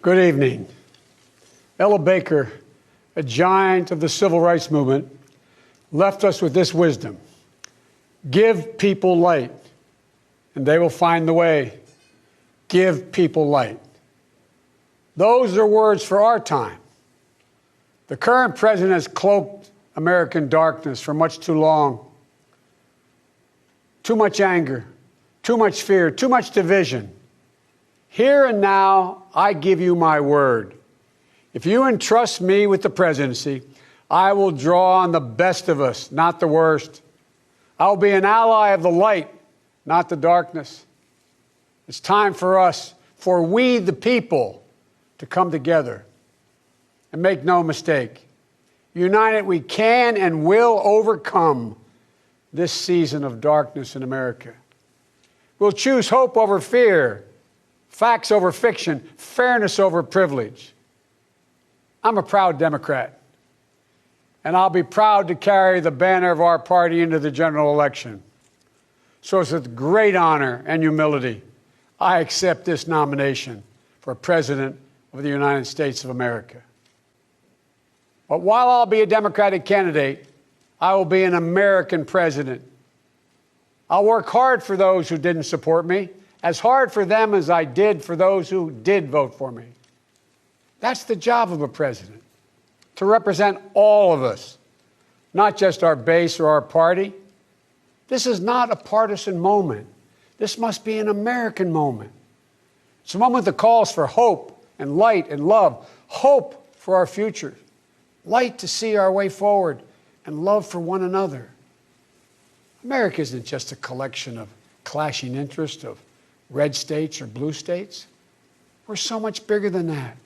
Good evening. Ella Baker, a giant of the civil rights movement, left us with this wisdom: give people light, and they will find the way. Give people light. Those are words for our time. The current president has cloaked American darkness for much too long. Too much anger, too much fear, too much division. Here and now, I give you my word. If you entrust me with the presidency, I will draw on the best of us, not the worst. I will be an ally of the light, not the darkness. It's time for us, for we the people, to come together. And make no mistake, united we can and will overcome this season of darkness in America. We'll choose hope over fear, facts over fiction, fairness over privilege. I'm a proud Democrat, and I'll be proud to carry the banner of our party into the general election. So it's with great honor and humility I accept this nomination for President of the United States of America. But while I'll be a Democratic candidate, I will be an American president. I'll work hard for those who didn't support me, as hard for them as I did for those who did vote for me. That's the job of a president, to represent all of us, not just our base or our party. This is not a partisan moment. This must be an American moment. It's a moment that calls for hope and light and love, hope for our future, light to see our way forward, and love for one another. America isn't just a collection of clashing interests of red states or blue states. We're so much bigger than that.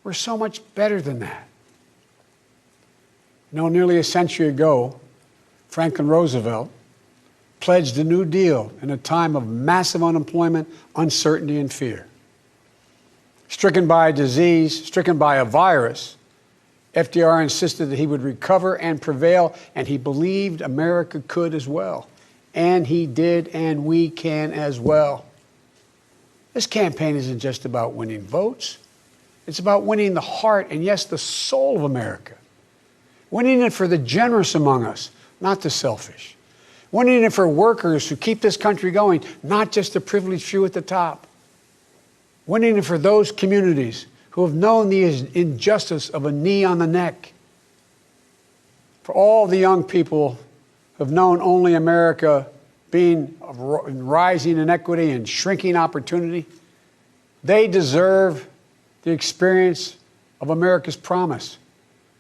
We're so much better than that. You know, nearly a century ago, Franklin Roosevelt pledged a New Deal in a time of massive unemployment, uncertainty, and fear. Stricken by a disease, stricken by a virus, FDR insisted that he would recover and prevail, and he believed America could as well. And he did, and we can as well. This campaign isn't just about winning votes. It's about winning the heart and, yes, the soul of America. Winning it for the generous among us, not the selfish. Winning it for workers who keep this country going, not just the privileged few at the top. Winning it for those communities who have known the injustice of a knee on the neck. For all the young people who have known only America being rising inequity and shrinking opportunity, they deserve the experience of America's promise.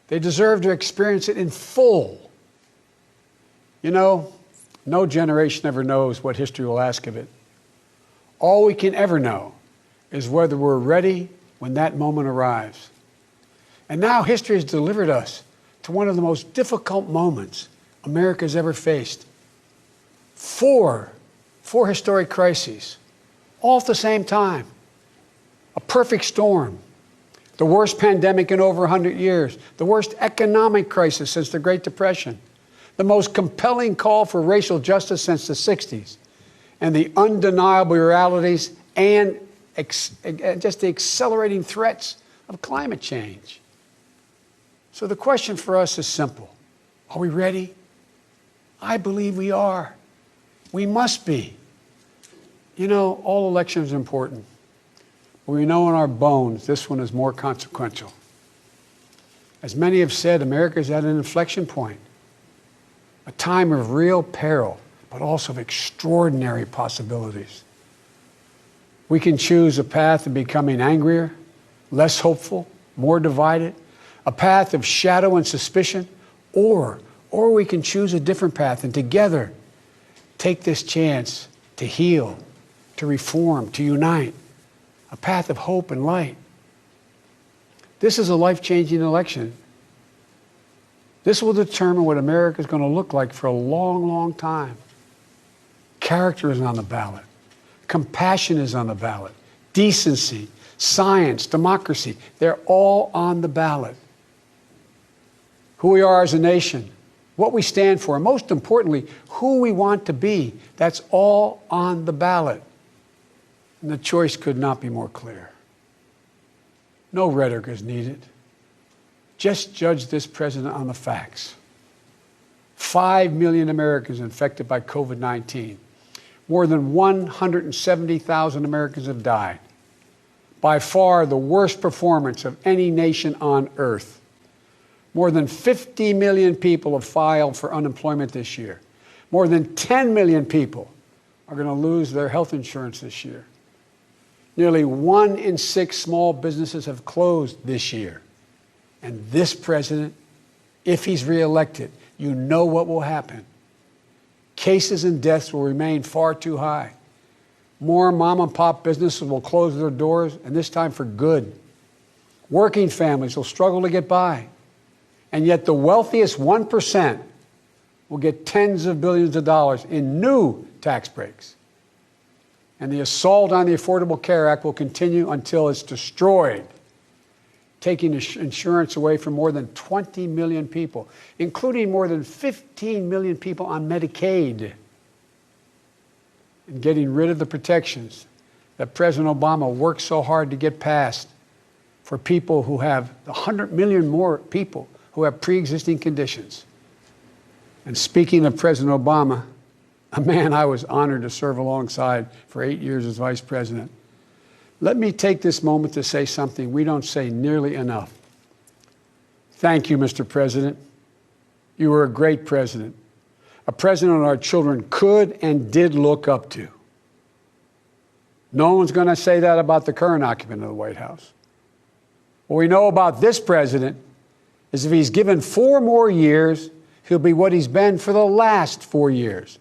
They deserve to experience it in full. You know, no generation ever knows what history will ask of it. All we can ever know is whether we're ready when that moment arrives. And now history has delivered us to one of the most difficult moments America's ever faced. Four historic crises, all at the same time. A perfect storm. The worst pandemic in over 100 years. The worst economic crisis since the Great Depression. The most compelling call for racial justice since the 60s. And the undeniable realities and just the accelerating threats of climate change. So the question for us is simple. Are we ready? I believe we are. We must be. You know, all elections are important. But we know in our bones this one is more consequential. As many have said, America is at an inflection point. A time of real peril, but also of extraordinary possibilities. We can choose a path of becoming angrier, less hopeful, more divided, a path of shadow and suspicion, or we can choose a different path and together take this chance to heal, to reform, to unite, a path of hope and light. This is a life-changing election. This will determine what America is going to look like for a long, long time. Character is on the ballot. Compassion is on the ballot. Decency, science, democracy, they're all on the ballot. Who we are as a nation, what we stand for, and most importantly, who we want to be, that's all on the ballot. And the choice could not be more clear. No rhetoric is needed. Just judge this president on the facts. 5 million Americans infected by COVID-19. More than 170,000 Americans have died. By far the worst performance of any nation on earth. More than 50 million people have filed for unemployment this year. More than 10 million people are going to lose their health insurance this year. Nearly 1 in 6 small businesses have closed this year. And this president, if he's reelected, you know what will happen. Cases and deaths will remain far too high. More mom and pop businesses will close their doors, and this time for good. Working families will struggle to get by. And yet the wealthiest 1% will get tens of billions of dollars in new tax breaks. And the assault on the Affordable Care Act will continue until it's destroyed, taking insurance away from more than 20 million people, including more than 15 million people on Medicaid, and getting rid of the protections that President Obama worked so hard to get passed for people who have 100 million more people who have pre-existing conditions. And speaking of President Obama, a man I was honored to serve alongside for 8 years as vice president, let me take this moment to say something we don't say nearly enough. Thank you, Mr. President. You were a great president, a president our children could and did look up to. No one's going to say that about the current occupant of the White House. What we know about this president is if he's given 4 more years, he'll be what he's been for the last 4 years.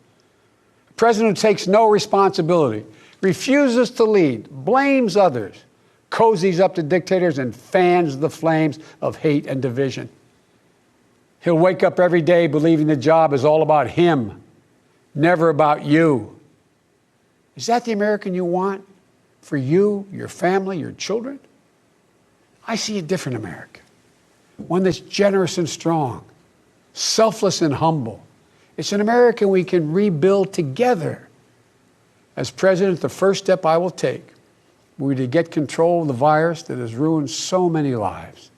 A president who takes no responsibility, refuses to lead, blames others, cozies up to dictators, and fans the flames of hate and division. He'll wake up every day believing the job is all about him, never about you. Is that the American you want for you, your family, your children? I see a different America, one that's generous and strong, selfless and humble. It's an America we can rebuild together. As president, the first step I will take will be to get control of the virus that has ruined so many lives.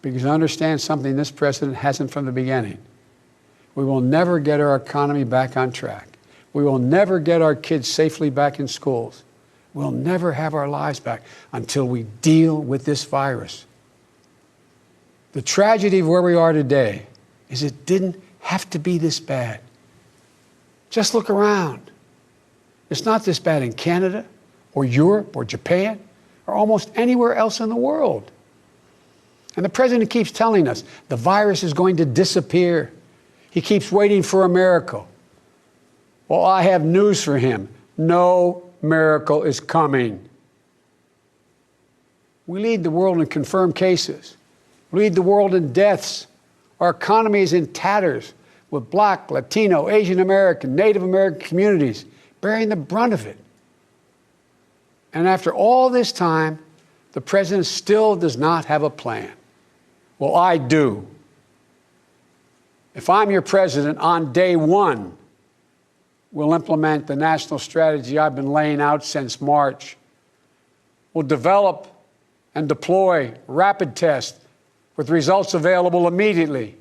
Because I understand something this president hasn't from the beginning. We will never get our economy back on track. We will never get our kids safely back in schools. We'll never have our lives back until we deal with this virus. The tragedy of where we are today is it didn't have to be this bad. Just look around. It's not this bad in Canada or Europe or Japan or almost anywhere else in the world. And the president keeps telling us the virus is going to disappear. He keeps waiting for a miracle. Well, I have news for him. No miracle is coming. We lead the world in confirmed cases. We lead the world in deaths. Our economy is in tatters with Black, Latino, Asian American, Native American communities bearing the brunt of it. And after all this time, the president still does not have a plan. Well, I do. If I'm your president, on day 1, we'll implement the national strategy I've been laying out since March. We'll develop and deploy rapid tests with results available immediately.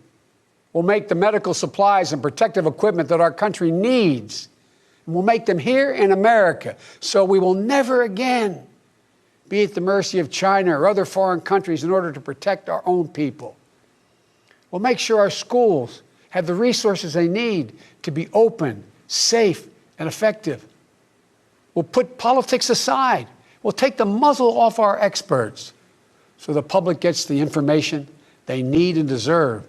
We'll make the medical supplies and protective equipment that our country needs. And we'll make them here in America, so we will never again be at the mercy of China or other foreign countries in order to protect our own people. We'll make sure our schools have the resources they need to be open, safe, and effective. We'll put politics aside. We'll take the muzzle off our experts so the public gets the information they need and deserve.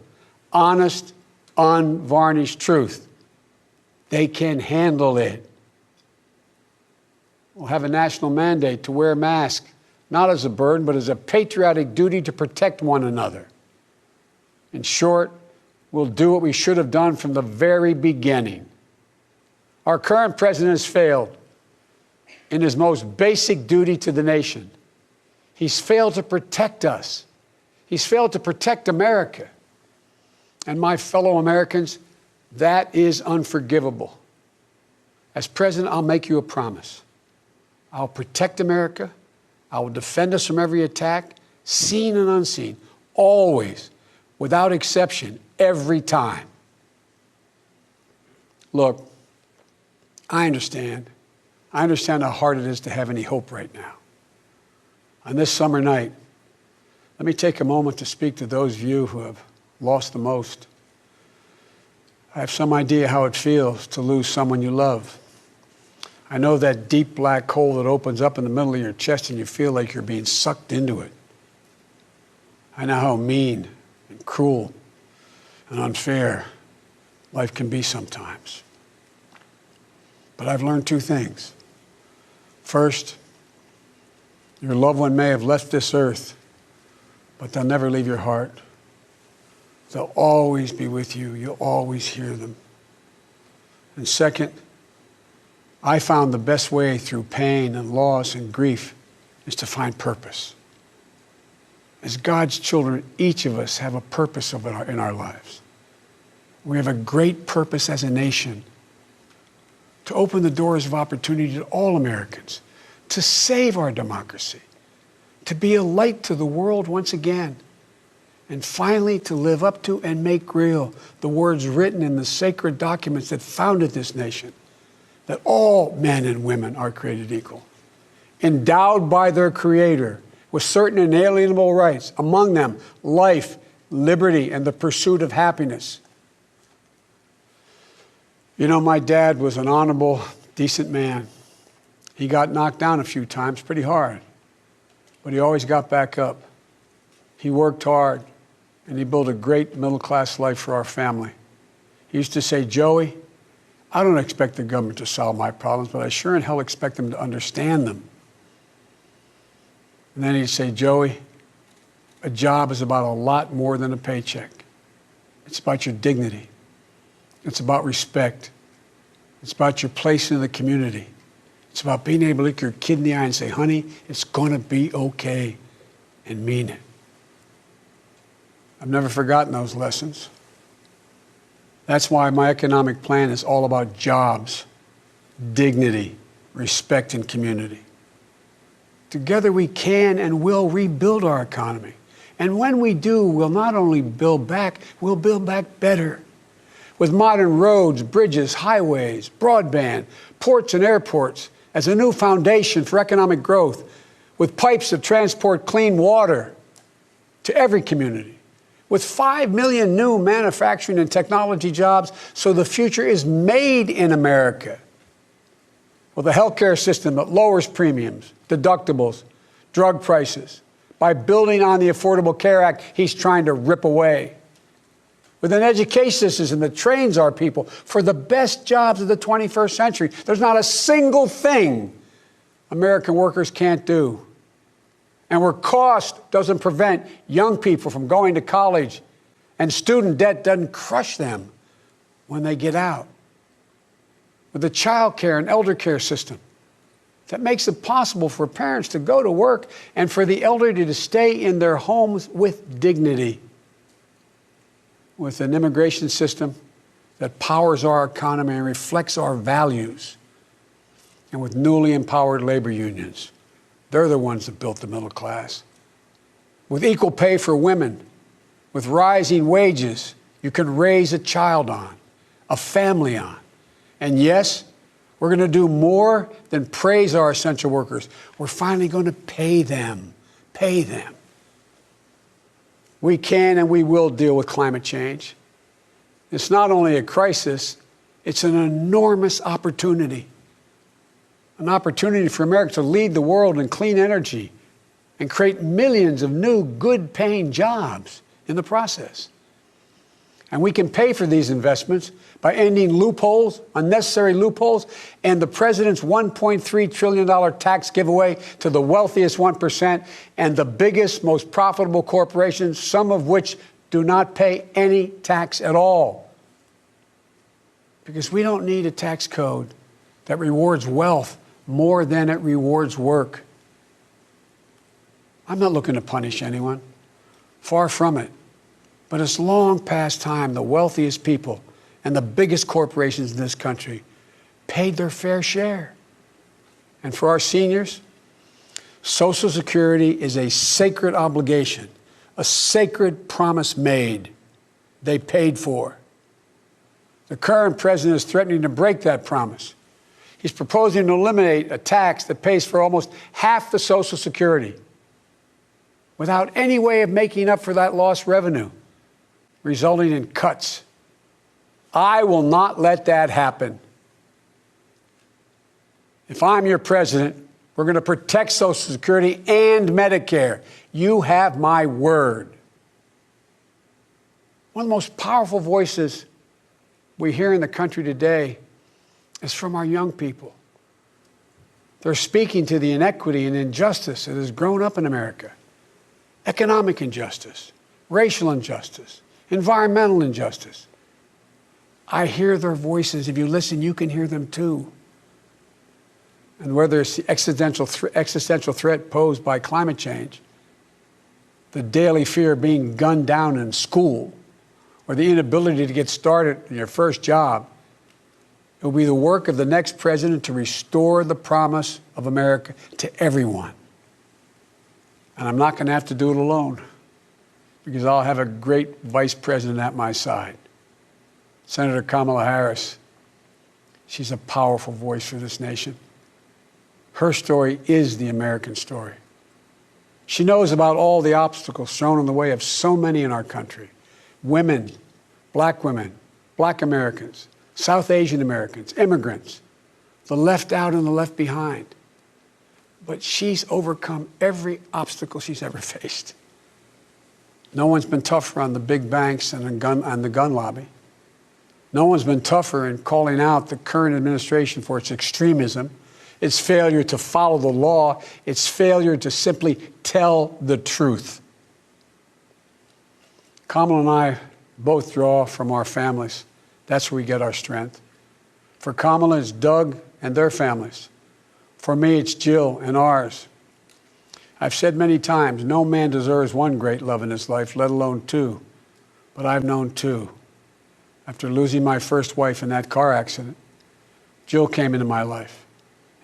Honest, unvarnished truth. They can handle it. We'll have a national mandate to wear masks, not as a burden, but as a patriotic duty to protect one another. In short, we'll do what we should have done from the very beginning. Our current president has failed in his most basic duty to the nation. He's failed to protect us. He's failed to protect America. And my fellow Americans, that is unforgivable. As president, I'll make you a promise. I'll protect America. I will defend us from every attack. seen and unseen, always, without exception, every time. Look, I understand. I understand how hard it is to have any hope right now. On this summer night, let me take a moment to speak to those of you who have lost the most. I have some idea how it feels to lose someone you love. I know that deep black hole that opens up in the middle of your chest and you feel like you're being sucked into it. I know how mean and cruel and unfair life can be sometimes. But I've learned two things. First, your loved one may have left this earth, but they'll never leave your heart. They'll always be with you. You'll always hear them. And second, I found the best way through pain and loss and grief is to find purpose. As God's children, each of us have a purpose in our lives. We have a great purpose as a nation to open the doors of opportunity to all Americans, to save our democracy, to be a light to the world once again, and finally to live up to and make real the words written in the sacred documents that founded this nation, that all men and women are created equal, endowed by their Creator with certain inalienable rights, among them life, liberty, and the pursuit of happiness. You know, my dad was an honorable, decent man. He got knocked down a few times pretty hard, but he always got back up. He worked hard, and he built a great middle-class life for our family. He used to say, Joey, I don't expect the government to solve my problems, but I sure in hell expect them to understand them. And then he'd say, Joey, a job is about a lot more than a paycheck. It's about your dignity. It's about respect. It's about your place in the community. It's about being able to look your kid in the eye and say, honey, it's going to be okay, and mean it. I've never forgotten those lessons. That's why my economic plan is all about jobs, dignity, respect, and community. Together we can and will rebuild our economy. And when we do, we'll not only build back, we'll build back better. With modern roads, bridges, highways, broadband, ports and airports as a new foundation for economic growth, with pipes that transport clean water to every community, with 5 million new manufacturing and technology jobs, so the future is made in America. With a healthcare system that lowers premiums, deductibles, drug prices, by building on the Affordable Care Act he's trying to rip away. With an education system that trains our people for the best jobs of the 21st century. There's not a single thing American workers can't do. And where cost doesn't prevent young people from going to college and student debt doesn't crush them when they get out. With a child care and elder care system that makes it possible for parents to go to work and for the elderly to stay in their homes with dignity. With an immigration system that powers our economy and reflects our values. And with newly empowered labor unions. They're the ones that built the middle class. With equal pay for women, with rising wages you can raise a child on, a family on. And yes, we're going to do more than praise our essential workers. We're finally going to pay them. Pay them. We can and we will deal with climate change. It's not only a crisis, it's an enormous opportunity. An opportunity for America to lead the world in clean energy and create millions of new, good-paying jobs in the process. And we can pay for these investments by ending loopholes, unnecessary loopholes, and the president's $1.3 trillion tax giveaway to the wealthiest 1% and the biggest, most profitable corporations, some of which do not pay any tax at all. Because we don't need a tax code that rewards wealth more than it rewards work. I'm not looking to punish anyone. Far from it. But it's long past time the wealthiest people and the biggest corporations in this country paid their fair share. And for our seniors, Social Security is a sacred obligation, a sacred promise made. They paid for. The current president is threatening to break that promise. He's proposing to eliminate a tax that pays for almost half the Social Security without any way of making up for that lost revenue, resulting in cuts. I will not let that happen. If I'm your president, we're going to protect Social Security and Medicare. You have my word. One of the most powerful voices we hear in the country today is from our young people. They're speaking to the inequity and injustice that has grown up in America. Economic injustice, racial injustice, environmental injustice. I hear their voices. If you listen, you can hear them too. And whether it's the existential threat posed by climate change, the daily fear of being gunned down in school, or the inability to get started in your first job, it will be the work of the next president to restore the promise of America to everyone. And I'm not going to have to do it alone, because I'll have a great vice president at my side. Senator Kamala Harris. She's a powerful voice for this nation. Her story is the American story. She knows about all the obstacles thrown in the way of so many in our country. Women, black Americans, South Asian Americans, immigrants, the left out and the left behind. But she's overcome every obstacle she's ever faced. No one's been tougher on the big banks and the gun lobby. No one's been tougher in calling out the current administration for its extremism, its failure to follow the law, its failure to simply tell the truth. Kamala and I both draw from our families. That's where we get our strength. For Kamala, it's Doug and their families. For me, it's Jill and ours. I've said many times, no man deserves one great love in his life, let alone two. But I've known two. After losing my first wife in that car accident, Jill came into my life.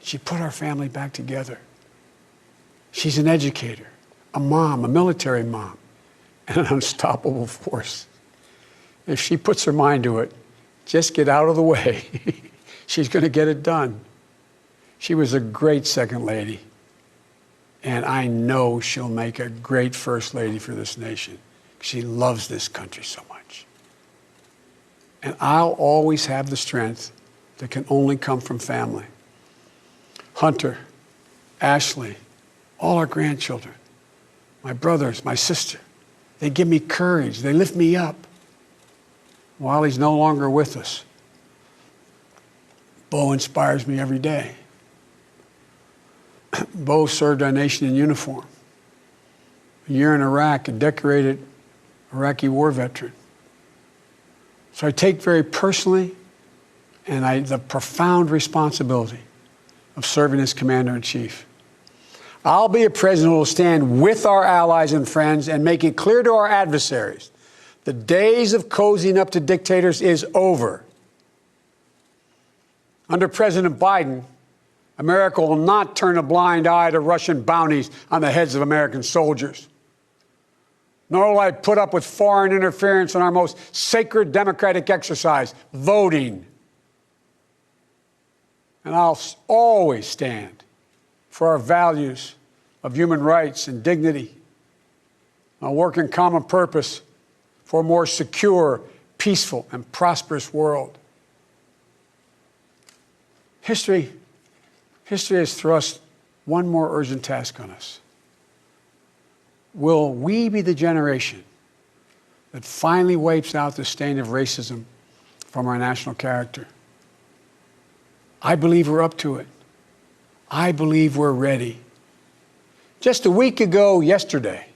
She put our family back together. She's an educator, a mom, a military mom, and an unstoppable force. If she puts her mind to it, just get out of the way. She's going to get it done. She was a great second lady, and I know she'll make a great first lady for this nation. She loves this country so much. And I'll always have the strength that can only come from family. Hunter, Ashley, all our grandchildren, my brothers, my sister, they give me courage. They lift me up. While he's no longer with us, Bo inspires me every day. Bo served our nation in uniform. A year in Iraq, a decorated Iraqi war veteran. So I take very personally the profound responsibility of serving as Commander-in-Chief. I'll be a president who will stand with our allies and friends and make it clear to our adversaries the days of cozying up to dictators is over. Under President Biden, America will not turn a blind eye to Russian bounties on the heads of American soldiers. Nor will I put up with foreign interference in our most sacred democratic exercise, voting. And I'll always stand for our values of human rights and dignity. I'll work in common purpose for a more secure, peaceful, and prosperous world. History has thrust one more urgent task on us. Will we be the generation that finally wipes out the stain of racism from our national character? I believe we're up to it. I believe we're ready. Just a week ago yesterday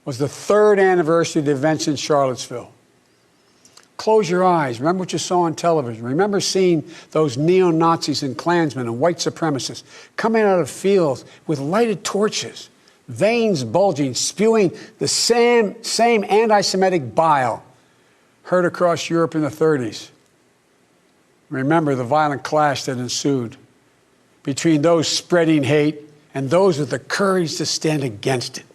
was the third anniversary of the events in Charlottesville. Close your eyes. Remember what you saw on television. Remember seeing those neo-Nazis and Klansmen and white supremacists coming out of fields with lighted torches, veins bulging, spewing the same anti-Semitic bile heard across Europe in the 30s. Remember the violent clash that ensued between those spreading hate and those with the courage to stand against it.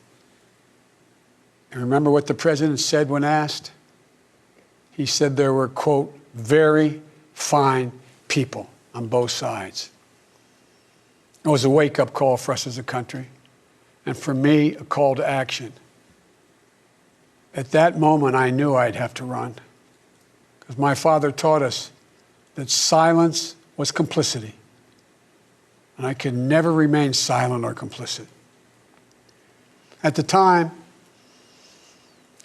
And remember what the president said when asked? He said there were, quote, very fine people on both sides. It was a wake-up call for us as a country, and for me, a call to action. At that moment, I knew I'd have to run, because my father taught us that silence was complicity, and I could never remain silent or complicit. At the time,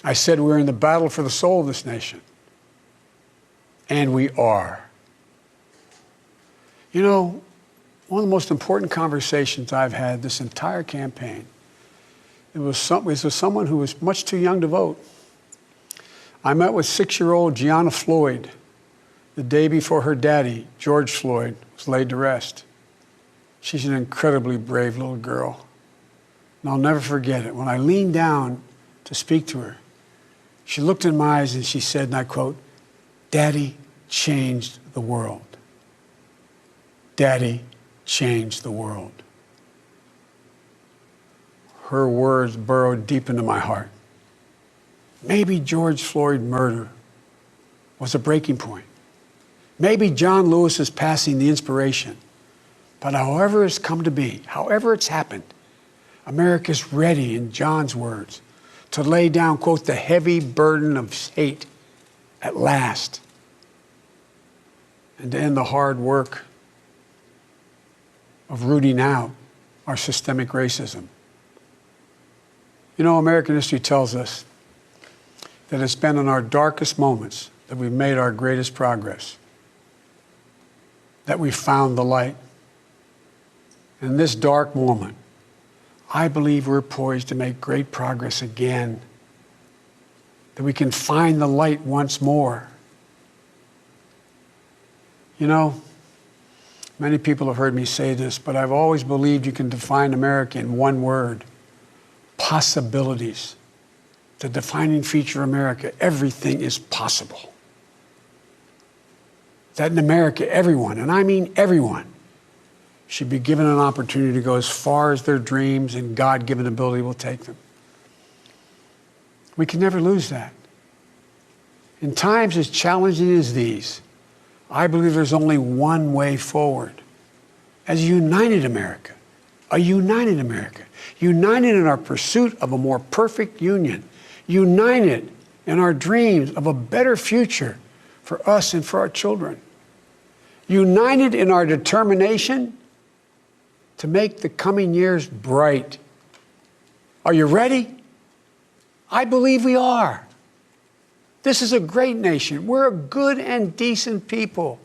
I said we're in the battle for the soul of this nation, and we are. You know, one of the most important conversations I've had this entire campaign, it was with someone who was much too young to vote. I met with 6-year-old Gianna Floyd the day before her daddy, George Floyd, was laid to rest. She's an incredibly brave little girl. And I'll never forget it. When I leaned down to speak to her, she looked in my eyes and she said, and I quote, "Daddy changed the world. Daddy changed the world." Her words burrowed deep into my heart. Maybe George Floyd's murder was a breaking point. Maybe John Lewis's passing the inspiration. But however it's come to be, however it's happened, America's ready, in John's words, to lay down, quote, the heavy burden of hate at last, and to end the hard work of rooting out our systemic racism. You know, American history tells us that it's been in our darkest moments that we've made our greatest progress, that we found the light. In this dark moment, I believe we're poised to make great progress again, that we can find the light once more. You know, many people have heard me say this, but I've always believed you can define America in one word: possibilities. The defining feature of America: everything is possible. That in America, everyone, and I mean everyone, should be given an opportunity to go as far as their dreams and God-given ability will take them. We can never lose that. In times as challenging as these, I believe there's only one way forward. As a united America, united in our pursuit of a more perfect union, united in our dreams of a better future for us and for our children, united in our determination to make the coming years bright. Are you ready? I believe we are. This is a great nation. We're a good and decent people.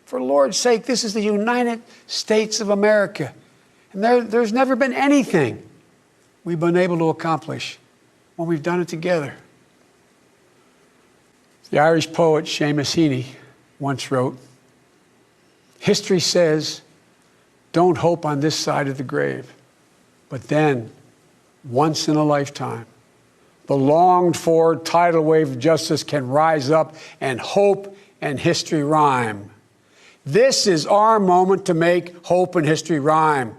For the Lord's sake, this is the United States of America. And there's never been anything we've been able to accomplish when we've done it together. The Irish poet Seamus Heaney once wrote, "History says, don't hope on this side of the grave, but then, once in a lifetime, the longed-for tidal wave of justice can rise up and hope and history rhyme." This is our moment to make hope and history rhyme.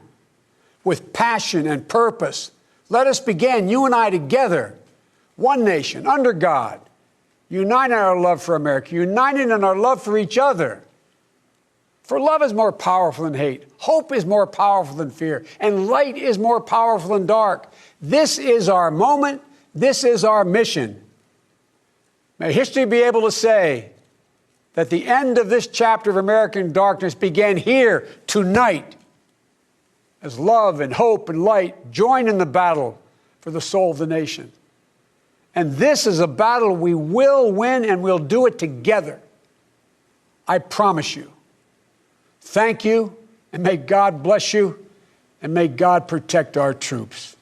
With passion and purpose, let us begin, you and I together, one nation, under God, united in our love for America, united in our love for each other. For love is more powerful than hate. Hope is more powerful than fear. And light is more powerful than dark. This is our moment. This is our mission. May history be able to say that the end of this chapter of American darkness began here tonight, as love and hope and light join in the battle for the soul of the nation. And this is a battle we will win, and we'll do it together. I promise you. Thank you, and may God bless you, and may God protect our troops.